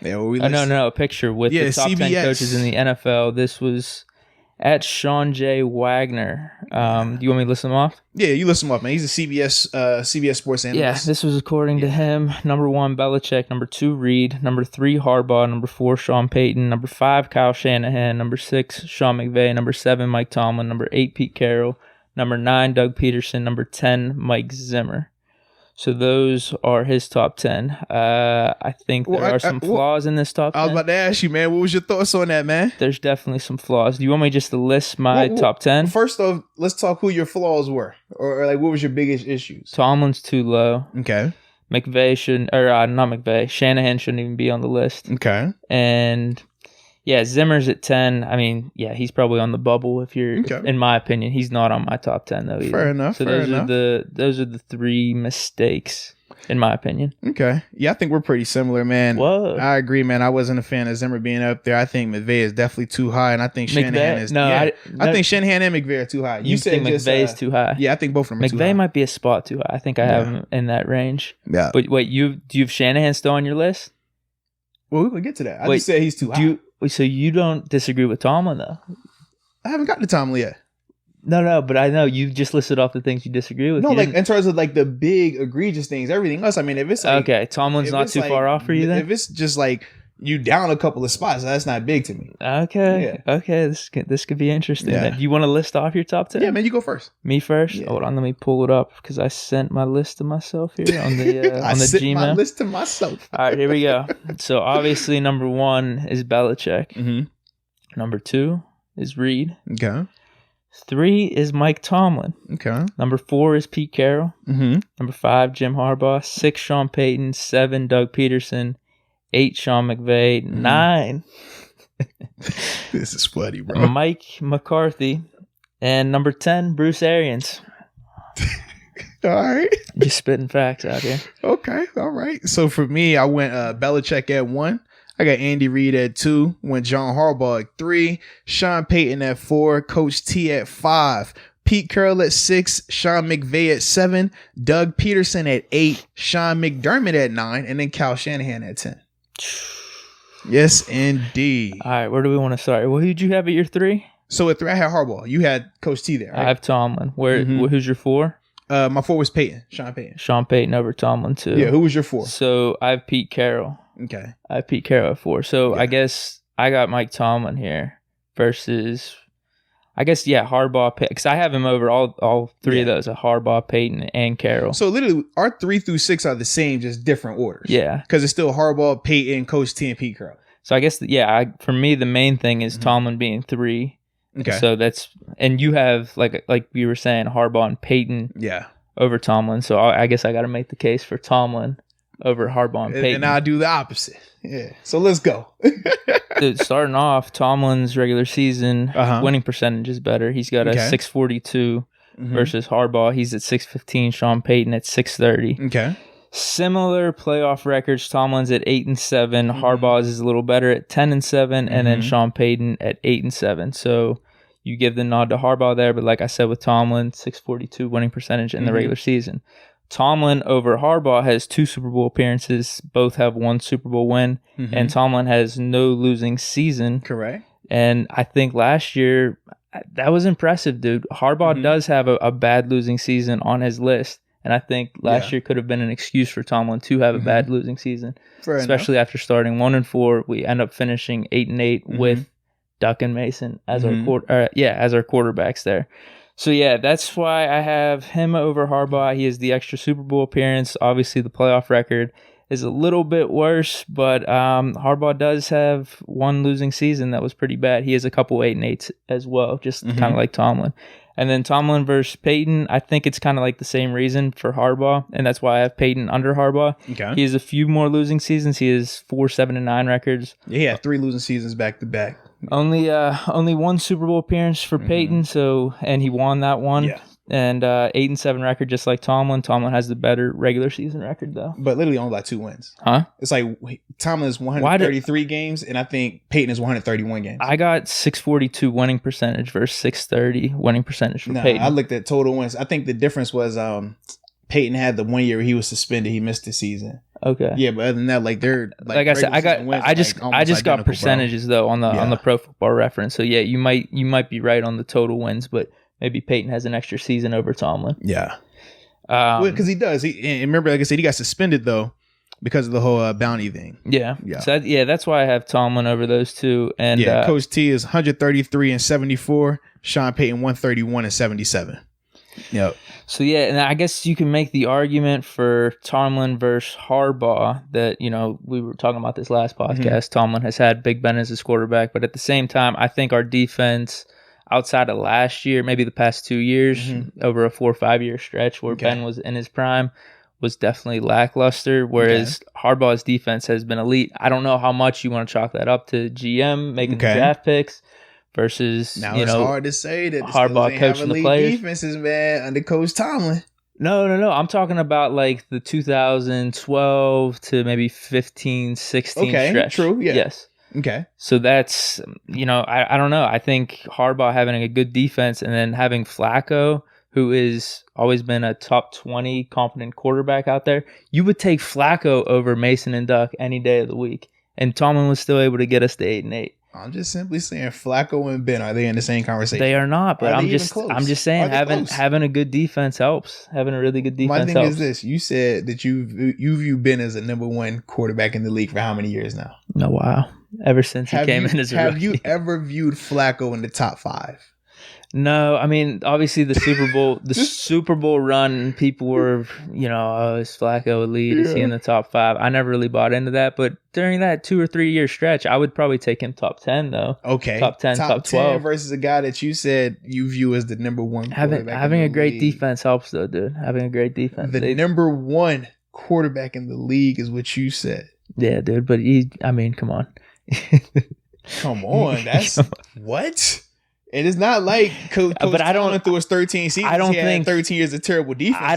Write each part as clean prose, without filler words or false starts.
Yeah, no, a picture with the top CBS. 10 coaches in the NFL. This was at Sean J. Wagner. Do you want me to list them off? Yeah, you list him up, man. He's a CBS Sports analyst. Yeah, this was according to him. Number 1, Belichick. Number 2, Reed. Number 3, Harbaugh. Number 4, Sean Payton. Number 5, Kyle Shanahan. Number 6, Sean McVay. Number 7, Mike Tomlin. Number 8, Pete Carroll. Number 9, Doug Peterson. Number 10, Mike Zimmer. So those are his top 10. I think there are some flaws in this top 10. I was about to ask you, man, what was your thoughts on that, man? There's definitely some flaws. Do you want me just to list my top 10? First off, let's talk who your flaws were. Or like, what was your biggest issues? Tomlin's too low. Okay. McVay shouldn't, or not McVay, Shanahan shouldn't even be on the list. Okay. And yeah, Zimmer's at 10. I mean, yeah, he's probably on the bubble if you're, in my opinion. He's not on my top 10 though either. Fair enough. So those are the 3 mistakes in my opinion. Okay. Yeah, I think we're pretty similar, man. Whoa. I agree, man. I wasn't a fan of Zimmer being up there. I think McVay is definitely too high, and I think Shanahan is. I think Shanahan and McVay are too high. You said McVay is too high? Yeah, I think both of them are too high. McVay might be a spot too high. I think I have him in that range. Yeah. But wait, do you have Shanahan still on your list? Well, we can get to that. I just said he's too high. So you don't disagree with Tomlin, though? I haven't gotten to Tomlin yet. No, but I know you just listed off the things you disagree with. No, like in terms of like the big egregious things, everything else. I mean, if it's like, okay, Tomlin's not too far off for you then? If it's just like you down a couple of spots, that's not big to me. Okay, okay, this could be interesting. Yeah. Do you want to list off your top 10? Yeah, man, you go first. Me first? Yeah. Hold on, let me pull it up because I sent my list to myself here on the on the Gmail. My list to myself. All right, here we go. So obviously, number 1 is Belichick. Mm-hmm. Number 2 is Reed. Okay. 3 is Mike Tomlin. Okay. Number 4 is Pete Carroll. Mm-hmm. Number 5, Jim Harbaugh. 6, Sean Payton. 7, Doug Peterson. 8, Sean McVay. 9. This is funny, bro. Mike McCarthy. And number 10, Bruce Arians. All right. Just spitting facts out here. Okay. All right. So for me, I went Belichick at 1. I got Andy Reid at 2, went John Harbaugh at 3, Sean Payton at 4, Coach T at 5, Pete Carroll at 6, Sean McVay at 7, Doug Peterson at 8, Sean McDermott at 9, and then Kyle Shanahan at 10. Yes, indeed. All right, where do we want to start? Well, who did you have at your 3? So at 3, I had Harbaugh. You had Coach T there, right? I have Tomlin. Who's your 4? My 4 was Payton, Sean Payton. Sean Payton over Tomlin, too. Yeah, who was your 4? So I have Pete Carroll. Okay. I have Pete Carroll at 4. So I guess I got Mike Tomlin here versus, Harbaugh. Because I have him over all 3 of those, Harbaugh, Payton, and Carroll. So literally, our 3 through 6 are the same, just different orders. Yeah. Because it's still Harbaugh, Payton, Coach T, and Pete Carroll. So I guess, for me, the main thing is Tomlin being 3. Okay. So and you have, like you were saying, Harbaugh and Payton over Tomlin. So I guess I got to make the case for Tomlin over Harbaugh and Payton. And I'll do the opposite. Yeah. So let's go. Dude, starting off, Tomlin's regular season winning percentage is better. He's got a 642 versus Harbaugh. He's at 615. Sean Payton at 630. Okay. Similar playoff records. Tomlin's at 8-7. Harbaugh's is a little better at 10-7, and then Sean Payton at 8-7. So you give the nod to Harbaugh there, but like I said with Tomlin, 642 winning percentage in the regular season. Tomlin over Harbaugh has 2 Super Bowl appearances. Both have 1 Super Bowl win. And Tomlin has no losing season. Correct. And I think last year, that was impressive, dude. Harbaugh does have a bad losing season on his list. And I think last year could have been an excuse for Tomlin to have a bad losing season. Fair especially enough. After starting 1-4. We end up finishing 8-8 with Duck and Mason as our as our quarterbacks there. So, that's why I have him over Harbaugh. He has the extra Super Bowl appearance. Obviously, the playoff record is a little bit worse, but Harbaugh does have 1 losing season that was pretty bad. He has a couple 8-8s as well, just kind of like Tomlin. And then Tomlin versus Payton, I think it's kind of like the same reason for Harbaugh, and that's why I have Payton under Harbaugh. Okay. He has a few more losing seasons. He has 4-7-9 records. Yeah, he had 3 losing seasons back to back. Only 1 Super Bowl appearance for Payton, and he won that one. Yeah. And 8-7 record, just like Tomlin. Tomlin has the better regular season record, though. But literally only like 2 wins. Huh? It's like Tomlin is 133 games, and I think Payton is 131 games. I got 642 winning percentage versus 630 winning percentage for Payton. I looked at total wins. I think the difference was Payton had the 1 year he was suspended. He missed the season. Okay. Yeah, but other than that, like they're like I said, I just got percentages though on the Pro Football Reference. So yeah, you might be right on the total wins, but maybe Peyton has an extra season over Tomlin. Yeah. Because he does. And remember, like I said, he got suspended though because of the whole bounty thing. Yeah. So that's why I have Tomlin over those two. And Coach T is 133 and 74. Sean Payton 131 and 77. Yep. So yeah, and I guess you can make the argument for Tomlin versus Harbaugh that, we were talking about this last podcast. Mm-hmm. Tomlin has had Big Ben as his quarterback, but at the same time, I think our defense outside of last year, maybe the past 2 years, over a 4 or 5 year stretch where Ben was in his prime, was definitely lackluster, whereas Harbaugh's defense has been elite. I don't know how much you want to chalk that up to GM making the draft picks versus, now it's hard to say that Harbaugh coaching the players. Defenses, man, under Coach Tomlin. No. I'm talking about like the 2012 to maybe 15, 16 stretch. True, yeah. Yes. Okay. So that's, I don't know. I think Harbaugh having a good defense and then having Flacco, who is always been a top 20 confident quarterback out there, you would take Flacco over Mason and Duck any day of the week. And Tomlin was still able to get us to 8-8. I'm just simply saying Flacco and Ben, are they in the same conversation? They are not, but I'm just saying having a good defense helps. Having a really good defense helps. My thing is this. You said that you view Ben as a number one quarterback in the league for how many years now? Oh, wow. Ever since he came in as a rookie. Have you ever viewed Flacco in the top 5? No, I mean, obviously the Super Bowl run, people were, is Flacco elite? Is he in the top 5? I never really bought into that, but during that 2 or 3 year stretch, I would probably take him top 10 though. Okay. Top 10, top 12. 10 versus a guy that you said you view as the number one quarterback. Having a great defense helps though, dude. Having a great defense. The number one quarterback in the league is what you said. Yeah, dude, but come on. Come on, that's what? It is not like Coach Tomlin through his 13 seasons. He had 13 years of terrible defense. I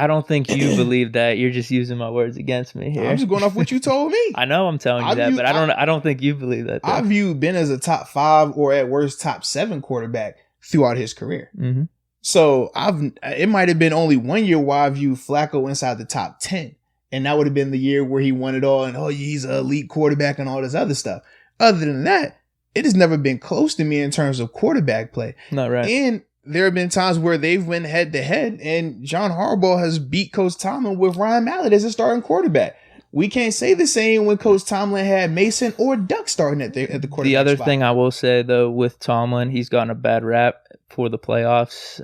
don't think you believe that. You're just using my words against me here. I'm just going off what you told me. I know I'm telling you that, but I don't think you believe that. Though. I view Ben as a top 5 or at worst top 7 quarterback throughout his career. Mm-hmm. So it might have been only 1 year where I viewed Flacco inside the top 10, and that would have been the year where he won it all, and he's an elite quarterback and all this other stuff. Other than that, it has never been close to me in terms of quarterback play. Not right. And there have been times where they've went head to head, and John Harbaugh has beat Coach Tomlin with Ryan Mallett as a starting quarterback. We can't say the same when Coach Tomlin had Mason or Duck starting at the quarterback The other spot. thing I will say, though, with Tomlin, he's gotten a bad rap for the playoffs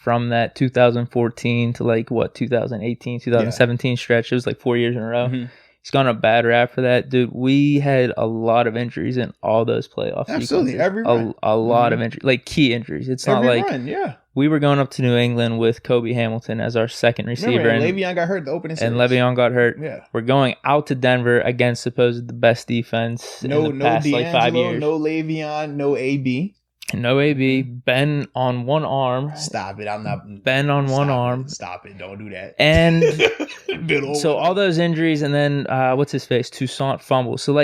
from that 2014 to 2018, 2017 stretch. It was like 4 years in a row. Mm-hmm. He's gotten a bad rap for that. Dude, we had a lot of injuries in all those playoffs. Absolutely. Every run. A lot of injuries, like key injuries. It's not every run, yeah. We were going up to New England with Kobe Hamilton as our second receiver. And Le'Veon got hurt the opening series. And Le'Veon got hurt. Yeah. We're going out to Denver against supposed the best defense in the past 5 years. No Le'Veon, no AB. No AB. Ben on one arm. Stop it. I'm not. Ben on one arm. Stop it. Don't do that. And so all those injuries, and then what's his face? Toussaint fumble. So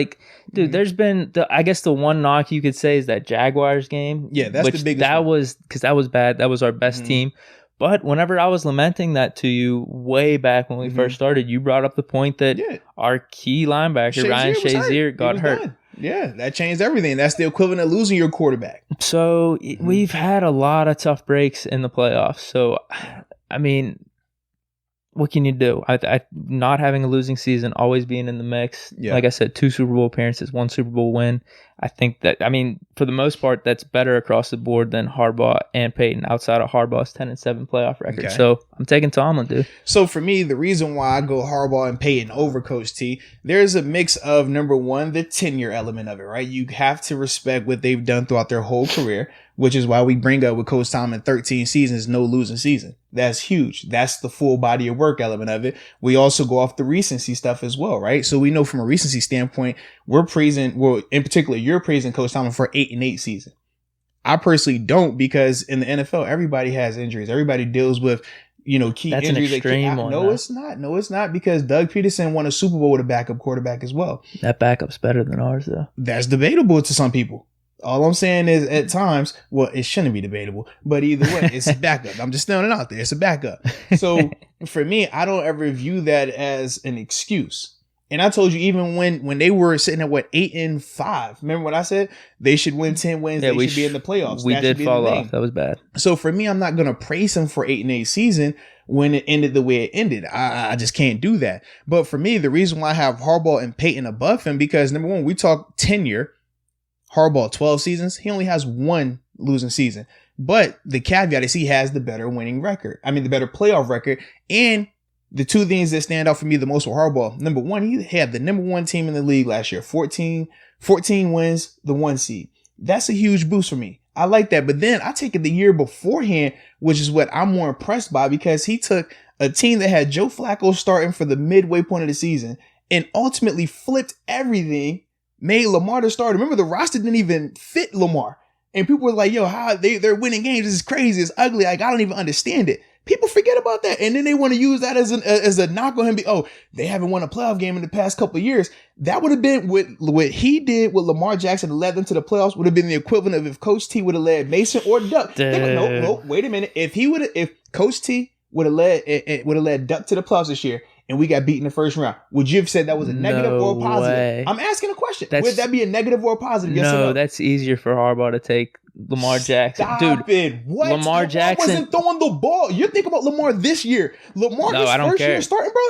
dude, there's been I guess the one knock you could say is that Jaguars game. Yeah, that's the biggest. That was because that was bad. That was our best team. But whenever I was lamenting that to you way back when we first started, you brought up the point that our key linebacker Ryan Shazier got hurt. Done. Yeah, that changed everything. That's the equivalent of losing your quarterback. So we've had a lot of tough breaks in the playoffs. So, I mean, what can you do? Not having a losing season, always being in the mix. Yeah. Like I said, 2 Super Bowl appearances, 1 Super Bowl win. I think that, for the most part, that's better across the board than Harbaugh and Peyton outside of Harbaugh's 10-7 playoff record. Okay. So I'm taking Tomlin, dude. So for me, the reason why I go Harbaugh and Peyton over Coach T, there's a mix of, number one, the tenure element of it, right? You have to respect what they've done throughout their whole career, which is why we bring up with Coach Tomlin 13 seasons, no losing season. That's huge. That's the full body of work element of it. We also go off the recency stuff as well, right? So we know from a recency standpoint, in particular, you're praising Coach Tomlin for 8-8 season. I personally don't, because in the NFL, everybody has injuries. Everybody deals with, key That's injuries. An extreme one. No, it's not. No, it's not, because Doug Peterson won a Super Bowl with a backup quarterback as well. That backup's better than ours, though. That's debatable to some people. All I'm saying is at times, well, it shouldn't be debatable, but either way, it's a backup. I'm just throwing it out there. It's a backup. So for me, I don't ever view that as an excuse. And I told you, even when they were sitting at 8-5, remember what I said? They should win 10 wins. Yeah, they should be in the playoffs. We did fall off. That was bad. So for me, I'm not going to praise him for 8-8 season when it ended the way it ended. I just can't do that. But for me, the reason why I have Harbaugh and Peyton above him, because number one, we talk tenure. Harbaugh, 12 seasons. He only has one losing season. But the caveat is he has the better winning record. I mean, the better playoff record. And the two things that stand out for me the most with Harbaugh, number one, he had the number one team in the league last year, 14 wins, the 1 seed. That's a huge boost for me. I like that. But then I take it the year beforehand, which is what I'm more impressed by, because he took a team that had Joe Flacco starting for the midway point of the season and ultimately flipped everything, made Lamar the starter. Remember, the roster didn't even fit Lamar. And people were like, yo, how they're winning games. This is crazy. It's ugly. Like, I don't even understand it. People forget about that. And then they want to use that as a knock on him. Oh, they haven't won a playoff game in the past couple of years. That would have been what he did with Lamar Jackson and led them to the playoffs, would have been the equivalent of if Coach T would have led Mason or Duck. No, wait a minute. If Coach T would have led Duck to the playoffs this year and we got beat in the first round, would you have said that was a negative or a positive? Way. I'm asking a question. Would that be a negative or a positive? Yes or no? That's easier for Harbaugh to take Lamar Jackson. Stop it. What? Lamar Jackson wasn't throwing the ball. You think about Lamar this year. Lamar his first year starting, bro.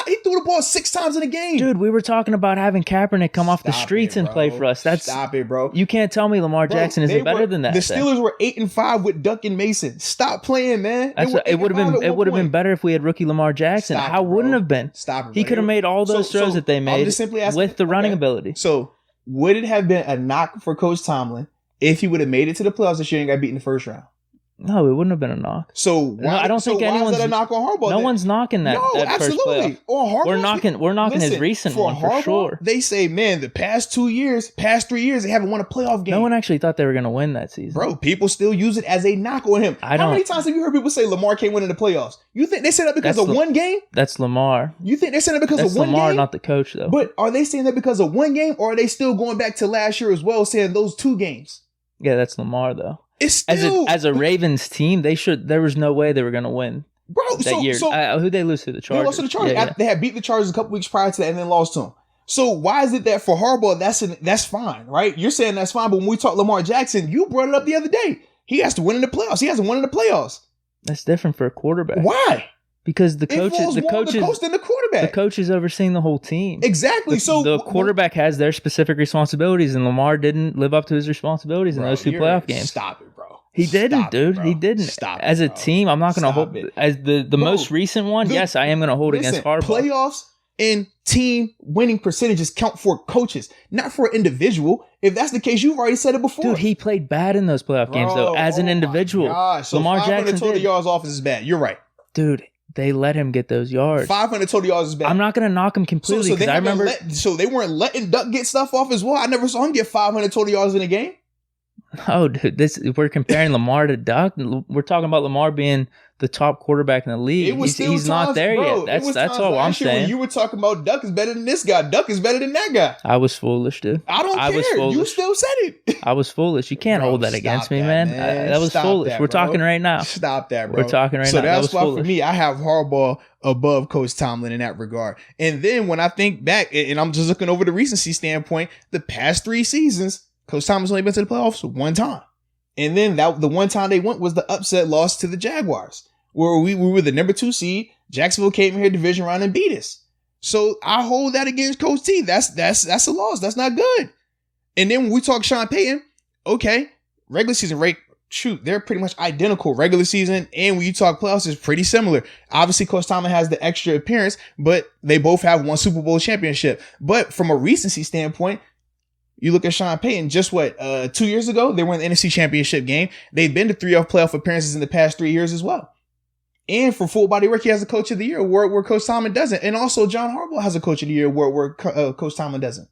He threw the ball 6 times in a game. Dude, we were talking about having Kaepernick come off the streets and play for us. Stop it, bro. You can't tell me Lamar Jackson isn't better than that. The Steelers were 8-5 with Duck and Mason. Stop playing, man. It would have been better if we had rookie Lamar Jackson. How wouldn't have been? Stop it. He could have made all those throws that they made with the running ability. So would it have been a knock for Coach Tomlin if he would have made it to the playoffs this year and got beat in the first round? No, it wouldn't have been a knock. So why, I don't think anyone's is that a knock on Harbaugh? No one's knocking that. No, that absolutely. First playoff. We're knocking his recent one for Harbaugh, sure. They say, man, the past 3 years, they haven't won a playoff game. No one actually thought they were going to win that season. Bro, people still use it as a knock on him. How many times have you heard people say Lamar can't win in the playoffs? You think they said that because of one game? That's Lamar. You think they said that because of one Lamar, game? not the coach, though. But are they saying that because of one game, or are they still going back to last year as well, saying those 2 games? Yeah, that's Lamar, though. It's still as a Ravens team, there was no way they were going to win. Bro, that year. Who'd they lose to? The Chargers. They lost to the Chargers. Yeah. They had beat the Chargers a couple weeks prior to that and then lost to them. So why is it that for Harbaugh, that's fine, right? You're saying that's fine, but when we talk Lamar Jackson, you brought it up the other day. He has to win in the playoffs. He hasn't won in the playoffs. That's different for a quarterback. Why? Because the coach is the quarterback. The coach is overseeing the whole team. Exactly. So the quarterback has their specific responsibilities, and Lamar didn't live up to his responsibilities in those 2 playoff games. Stop it, bro. He didn't, dude. He didn't. Stop as it, a team, I'm not going to hold it. As the most recent one. Yes, I am going to hold against Harbaugh. Playoffs and team winning percentages count for coaches, not for an individual. If that's the case, you've already said it before. Dude, he played bad in those playoff games though, as an individual. So Lamar Jackson total yards off is bad. You're right, dude. They let him get those yards. 500 total yards is bad. I'm not going to knock him completely because I remember. So they weren't letting Duck get stuff off as well. I never saw him get 500 total yards in a game. Oh, dude, we're comparing Lamar to Duck. We're talking about Lamar being the top quarterback in the league. He's not there yet. That's all I'm saying. You were talking about Duck is better than this guy. Duck is better than that guy. I was foolish, dude. I don't care. You still said it. I was foolish. You can't hold that against me, man. That was foolish. We're talking right now. Stop that, bro. We're talking right now. So that's why for me, I have Harbaugh above Coach Tomlin in that regard. And then when I think back, and I'm just looking over the recency standpoint, the past 3 seasons, Coach Tomlin's only been to the playoffs 1 time. And then the one time they went was the upset loss to the Jaguars, where we were the number 2 seed. Jacksonville came here division round and beat us. So I hold that against Coach T. That's a loss. That's not good. And then when we talk Sean Payton, okay, regular season rate, shoot, they're pretty much identical. Regular season and when you talk playoffs is pretty similar. Obviously, Coach Tomlin has the extra appearance, but they both have 1 Super Bowl championship. But from a recency standpoint, you look at Sean Payton, just 2 years ago, they were in the NFC Championship game. They've been to 3 playoff appearances in the past 3 years as well. And for full body work, he has a coach of the year where Coach Tomlin doesn't. And also John Harbaugh has a coach of the year where Coach Tomlin doesn't.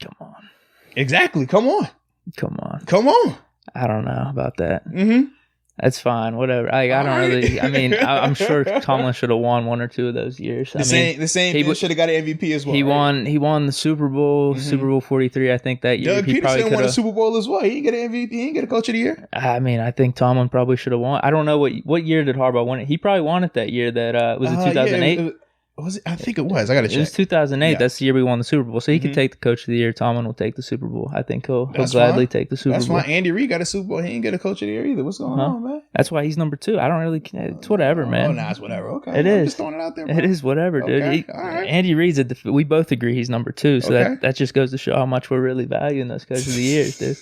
Come on. Exactly. Come on. Come on. Come on. I don't know about that. Mm-hmm. That's fine. Whatever. I don't really. I mean, I'm sure Tomlin should have won one or two of those years. The same. He should have got an MVP as well. He won. He won the Super Bowl, Super Bowl 43. I think that year. Doug Peterson won a Super Bowl as well. He didn't get an MVP. He didn't get a Coach of the Year. I mean, I think Tomlin probably should have won. I don't know what year did Harbaugh win it. He probably won it that year. That was it 2008. Was it? I think it was. I got to check. It was 2008. Yeah. That's the year we won the Super Bowl. So he could take the Coach of the Year. Tomlin will take the Super Bowl. I think he'll gladly take the Super Bowl. That's why Andy Reid got a Super Bowl. He didn't get a Coach of the Year either. What's going on, man? That's why he's number 2. I don't really. It's whatever, man. Oh, nah, it's whatever. Okay, it is. Just throwing it out there. Bro. It is whatever, dude. Okay. All right. Andy Reid's we both agree he's number 2. So that just goes to show how much we're really valuing those Coach of the Years, dude.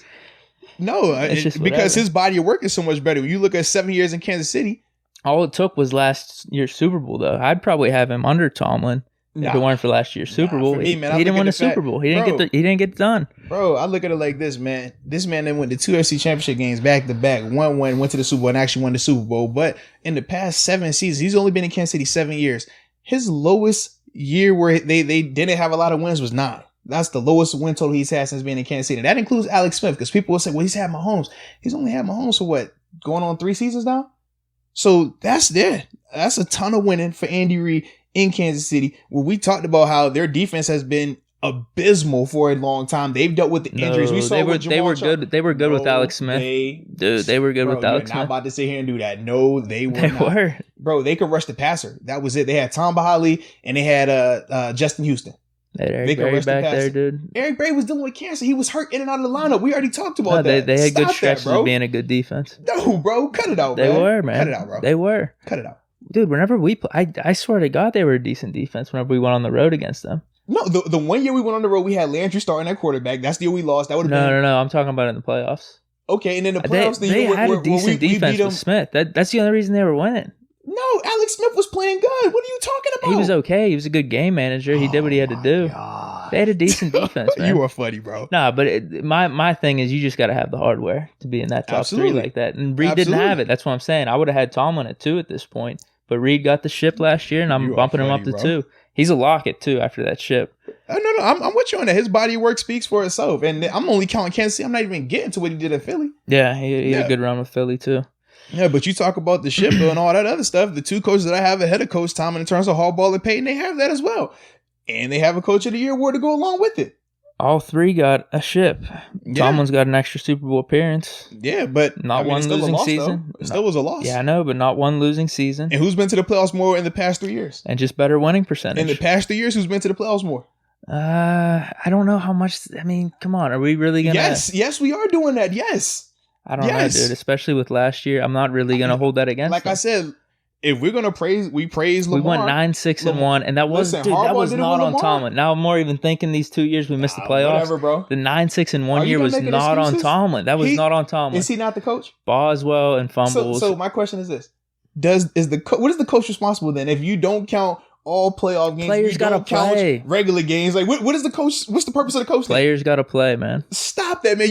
No, because his body of work is so much better. When you look at 7 years in Kansas City, all it took was last year's Super Bowl, though. I'd probably have him under Tomlin. If it weren't for last year's Super Bowl, he didn't win a Super Bowl. He didn't get done. Bro, I look at it like this, man. This man then went to 2 FC Championship games back to back. Went to the Super Bowl and actually won the Super Bowl. But in the past 7 seasons, he's only been in Kansas City 7 years. His lowest year where they didn't have a lot of wins was 9. That's the lowest win total he's had since being in Kansas City. And that includes Alex Smith, because people will say, well, he's had Mahomes. He's only had Mahomes for what? Going on 3 seasons now? So that's a ton of winning for Andy Reid in Kansas City, where we talked about how their defense has been abysmal for a long time. They've dealt with the injuries. We saw they were good. They were good with Alex Smith. They were good with Alex Smith. Not about to sit here and do that. No, they were. Bro, they could rush the passer. That was it. They had Tom Bahali and they had Justin Houston. Eric Berry back there, dude. Eric Berry was dealing with cancer. He was hurt in and out of the lineup. We already talked about that. They had good stretches of being a good defense. No, bro. Cut it out, man. They were, man. Cut it out, bro. They were. Cut it out. Dude, whenever we play, I swear to God, they were a decent defense whenever we went on the road against them. No, the 1 year we went on the road, we had Landry starting at quarterback. That's the year we lost. That would have been... No. I'm talking about in the playoffs. Okay, and in the playoffs, they had a decent defense with Smith. That's the only reason they were winning. No, Alex Smith was playing good. What are you talking about? He was okay. He was a good game manager. He did what he had to do. God. They had a decent defense, man. You are funny, bro. Nah, but my thing is you just got to have the hardware to be in that top 3 like that. And Reid didn't have it. That's what I'm saying. I would have had Tomlin at 2 at this point. But Reid got the ship last year, and I'm bumping him up to 2. He's a lock at 2 after that ship. No, I'm with you on that. His body of work speaks for itself. And I'm only counting Kansas City. I'm not even getting to what he did at Philly. Yeah, he had a good run with Philly, too. Yeah, but you talk about the ship and all that other stuff. The 2 coaches that I have ahead of Coach Tomlin in terms of Harbaugh and Payton, they have that as well. And they have a Coach of the Year award to go along with it. All 3 got a ship. Yeah. Tomlin's got an extra Super Bowl appearance. Yeah, but not one losing season. It still was a loss. Yeah, I know, but not one losing season. And who's been to the playoffs more in the past 3 years? And just better winning percentage. In the past 3 years, who's been to the playoffs more? I don't know how much. I mean, come on. Are we really going to? Yes, we are doing that. Yes. I don't know, dude. Especially with last year. I'm not really going to hold that against them. I said, if we're going to praise Lamar. We went 9-6-1, and that was not on Tomlin. Now I'm more even thinking these 2 years we missed the playoffs. Whatever, bro. The 9-6-1 year was not on Tomlin. That was not on Tomlin. Is he not the coach? Boswell and fumbles. So my question is this: what is the coach responsible then if you don't count all playoff games? Players got to play regular games. Like what is the coach? What's the purpose of the coach? Players got to play, man. Stop that, man.